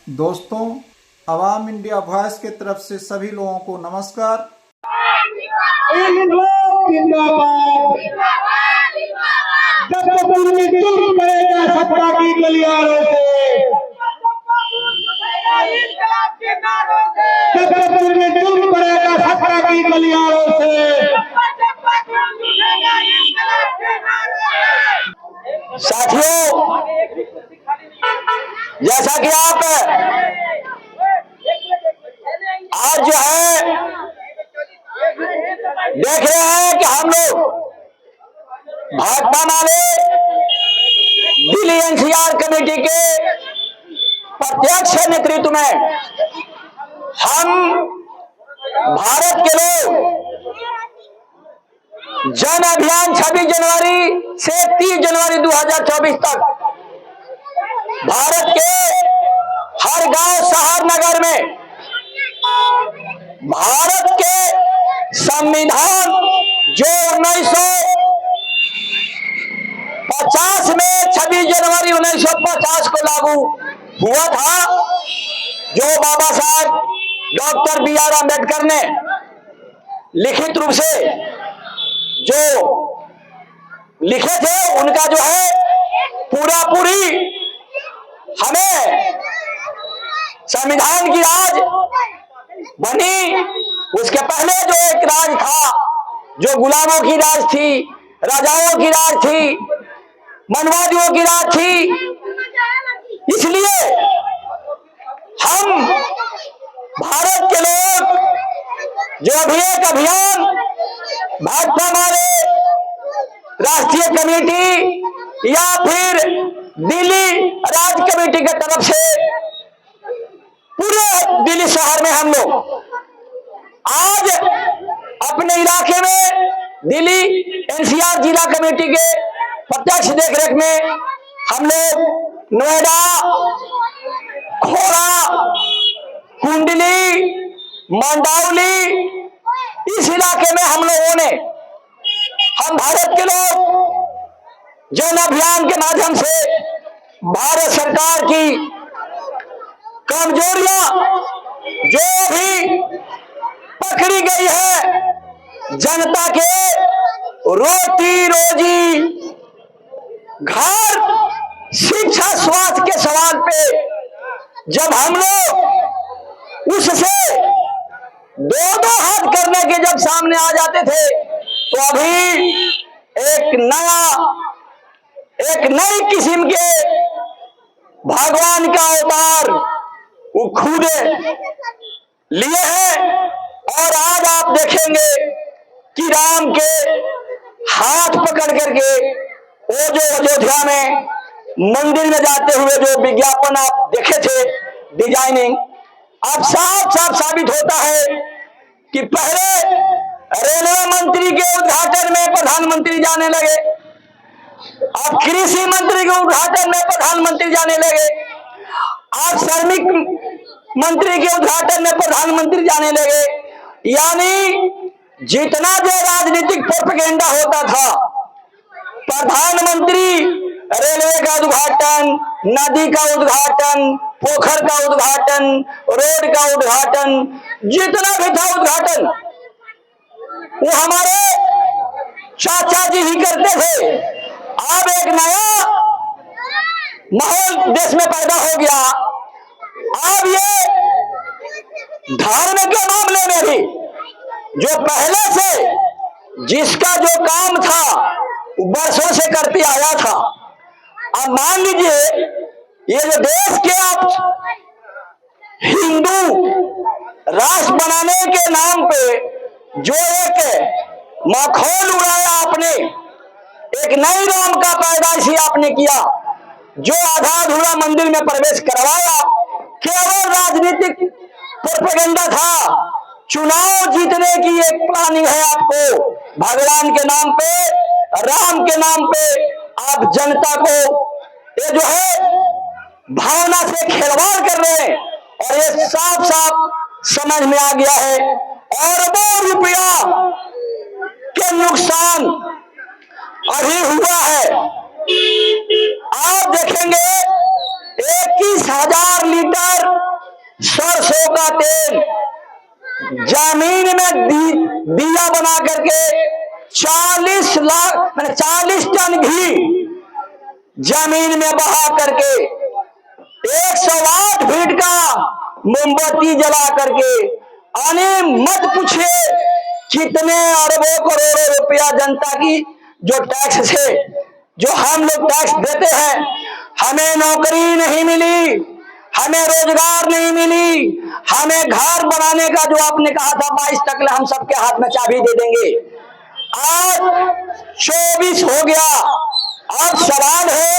दोस्तों, अवाम India voice की तरफ से सभी लोगों को नमस्कार। सत्ता की गलियारों से सत्ता की गलियारों से साथियों, जैसा कि आप आज जो है देख रहे हैं कि हम लोग भाजपा वाले दिल्ली एनसीआर कमेटी के प्रत्यक्ष नेतृत्व में हम भारत के लोग जन अभियान 26 जनवरी से 30 जनवरी 2024 तक भारत के हर गांव शहर नगर में भारत के संविधान जो 1950 में 26 जनवरी 1950 को लागू हुआ था, जो बाबा साहब डॉक्टर BR अम्बेडकर ने लिखित रूप से जो लिखे थे, उनका जो है पूरी हमें संविधान की राज बनी। उसके पहले जो एक राज था, जो गुलामों की राज थी, राजाओं की राज थी, मनवादियों की राज थी। इसलिए हम भारत के लोग जो अभी एक अभियान भाजपा हमारे राष्ट्रीय कमेटी या फिर दिल्ली राज्य कमेटी की तरफ से पूरे दिल्ली शहर में हम लोग आज अपने इलाके में दिल्ली एनसीआर जिला कमेटी के प्रत्यक्ष देखरेख में हम लोग नोएडा, खोड़ा, कुंडली, मंडावली, इस इलाके में हम लोगों ने हम भारत के लोग जन अभियान के माध्यम से भारत सरकार की कमजोरियां जो भी पकड़ी गई है, जनता के रोटी रोजी, घर, शिक्षा, स्वास्थ्य के सवाल पे जब हम लोग उससे दो हाथ करने के जब सामने आ जाते थे, तो अभी एक नई किस्म के भगवान का अवतार वो खुद लिए हैं। और आज आप देखेंगे कि राम के हाथ पकड़ करके वो जो अयोध्या में मंदिर में जाते हुए जो विज्ञापन आप देखे थे, डिजाइनिंग, अब साफ साबित होता है कि पहले रेलवे मंत्री के उद्घाटन में प्रधानमंत्री जाने लगे, अब कृषि मंत्री के उद्घाटन में प्रधानमंत्री जाने लगे, अब श्रमिक मंत्री के उद्घाटन में प्रधानमंत्री जाने लगे। यानी जितना जो राजनीतिक प्रोपेगेंडा होता था, प्रधानमंत्री रेलवे का उद्घाटन, नदी का उद्घाटन, पोखर का उद्घाटन, रोड का उद्घाटन, जितना भी था उद्घाटन वो हमारे चाचा जी ही करते थे। अब एक नया माहौल देश में पैदा हो गया। अब ये धर्म के मामले में भी जो पहले से जिसका जो काम था वर्षों से करते आया था, अब मान लीजिए ये जो देश के आप हिंदू राष्ट्र बनाने के नाम पे जो एक माखौल उड़ाया आपने, एक नई राम का पैदाइशी आपने किया, जो आधा अधूरा मंदिर में प्रवेश करवाया, केवल राजनीतिक प्रोपेगेंडा था। चुनाव जीतने की एक प्लानिंग है आपको, भगवान के नाम पे, राम के नाम पे आप जनता को ये जो है भावना से खिलवाड़ कर रहे हैं। और ये साफ समझ में आ गया है, अरबों रुपया के नुकसान अभी हुआ है। आप देखेंगे 21,000 लीटर सरसों का तेल जमीन में दिया बना करके 40 टन घी जमीन में बहा करके 108 फीट का मोमबत्ती जला करके आने मत पूछिए कितने अरबों करोड़ों रुपया जनता की जो टैक्स से जो हम लोग टैक्स देते हैं, हमें नौकरी नहीं मिली, हमें रोजगार नहीं मिली, हमें घर बनाने का जो आपने कहा था 22 टकला हम सबके हाथ में चाबी दे देंगे, आज 24 हो गया। अब सवाल है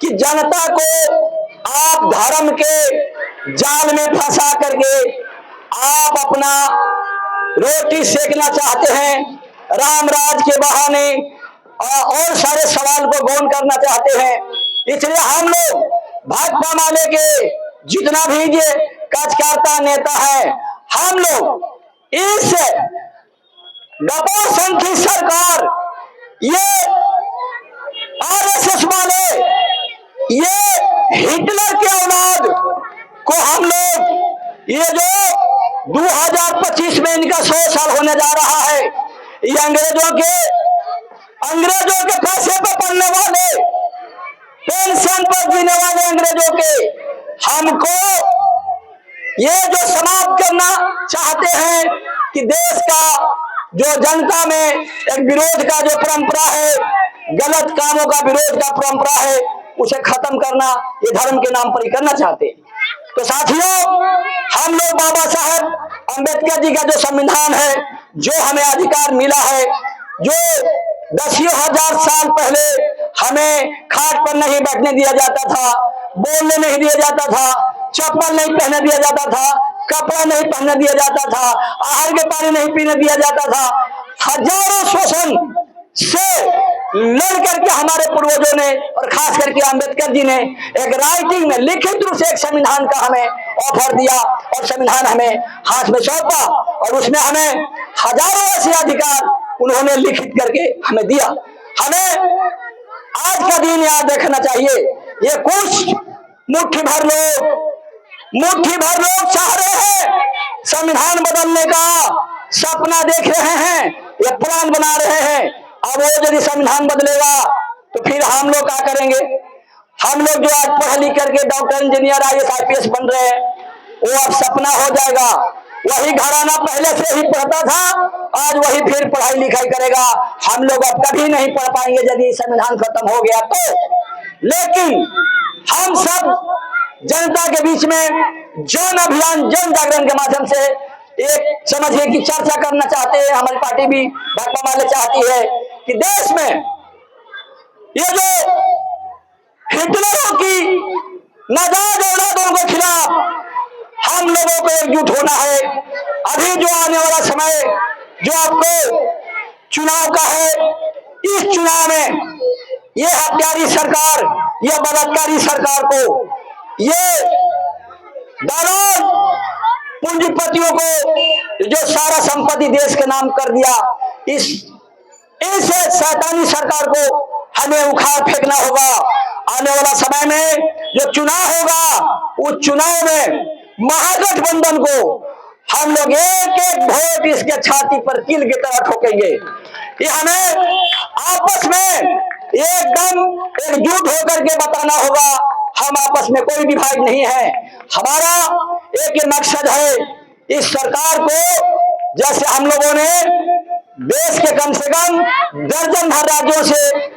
कि जनता को आप धर्म के जाल में फंसा करके आप अपना रोटी सेकना चाहते हैं, राम राज के बहाने और सारे सवाल को गौन करना चाहते हैं। इसलिए हम लोग भाजपा माले के जितना भी ये कार्यकर्ता नेता है, हम लोग इस गपोषण की सरकार, ये आरएसएस वाले, ये हिटलर के औलाद को हम लोग, ये जो 2025 में इनका 100 साल होने जा रहा है, ये अंग्रेजों के पैसे पर पलने वाले, पेंशन पर जीने वाले अंग्रेजों के हमको ये जो समाप्त करना चाहते हैं कि देश का जो जनता में एक विरोध का जो परंपरा है, गलत कामों का विरोध का परंपरा है, उसे खत्म करना ये धर्म के नाम पर ही करना चाहते हैं। तो साथियों, हम लोग बाबा साहब अंबेडकर जी का जो संविधान है, जो हमें अधिकार मिला है, जो 10,000 साल पहले हमें खाट पर नहीं बैठने दिया जाता था, बोलने नहीं दिया जाता था, चप्पल नहीं पहने दिया जाता था, कपड़ा नहीं पहनने दिया जाता था, आहार के पानी नहीं पीने दिया जाता था, हजारों शोषण से लड़ करके हमारे पूर्वजों ने और खास करके अंबेडकर जी ने एक राइटिंग में लिखित रूप से एक संविधान का हमें ऑफर दिया और संविधान हमें हाथ में सौंपा और उसमें हमें हजारों ऐसे अधिकार उन्होंने लिखित करके हमें दिया। हमें आज का दिन याद रखना चाहिए। ये कुछ मुट्ठी भर लोग चाह रहे हैं संविधान बदलने का सपना देख रहे हैं, ये प्लान बना रहे हैं। अब वो यदि संविधान बदलेगा तो फिर हम लोग क्या करेंगे? हम लोग जो आज पढ़ लिख करके डॉक्टर, इंजीनियर, IAS, IPS बन रहे हैं, वो अब सपना हो जाएगा। वही घराना पहले से ही पढ़ता था, आज वही फिर पढ़ाई लिखाई करेगा। हम लोग अब कभी नहीं पढ़ पाएंगे यदि संविधान खत्म हो गया तो। लेकिन हम सब जनता के बीच में जन अभियान, जन जागरण के माध्यम से एक समझिए कि चर्चा करना चाहते हैं। हमारी पार्टी भी भाजपा वाले चाहती है कि देश में ये जो हिटलरों की नाजायज औलादों के खिलाफ हम लोगों को एकजुट होना है। अभी जो आने वाला समय जो आपको चुनाव का है, इस चुनाव में ये हत्यारी सरकार, ये बलात्कारी सरकार को, ये दलाल पूंजीपतियों को जो सारा संपत्ति देश के नाम कर दिया, इस शैतानी सरकार को हमें उखाड़ फेंकना होगा। आने वाला समय में जो चुनाव होगा, उस चुनाव में महागठबंधन को हम लोग एक एक वोट इसके छाती पर कील की तरह ठोकेंगे। ये हमें आपस में एकदम एकजुट होकर के बताना होगा, हम आपस में कोई विभाग नहीं है। हमारा एक ही मकसद है, इस सरकार को जैसे हम लोगों ने देश के कम से कम दर्जन भर राज्यों से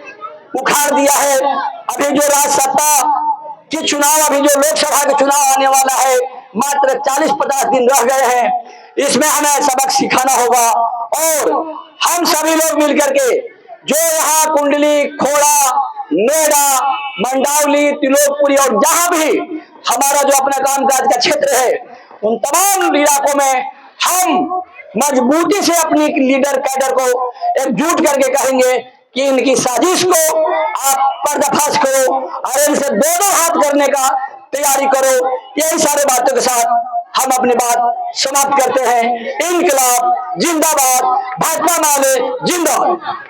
उखाड़ दिया है, अभी जो राज्य सत्ता की चुनाव, अभी जो लोकसभा के चुनाव आने वाला है, मात्र 40-50 दिन रह गए हैं। इसमें हमें सबक सिखाना होगा और हम सभी लोग मिलकर के जो यहाँ कुंडली, खोड़ा, नोएडा, मंडावली, तिलोकपुरी और जहां भी हमारा जो अपना कामकाज का क्षेत्र है, उन तमाम इलाकों में हम मजबूती से अपनी लीडर कैडर को एकजुट करके कहेंगे कि इनकी साजिश को आप पर्दाफाश करो और इनसे दो हाथ करने का तैयारी करो। यही सारे बातों के साथ हम अपनी बात समाप्त करते हैं। इनकलाब जिंदाबाद, भाजपा वाले जिंदाबाद।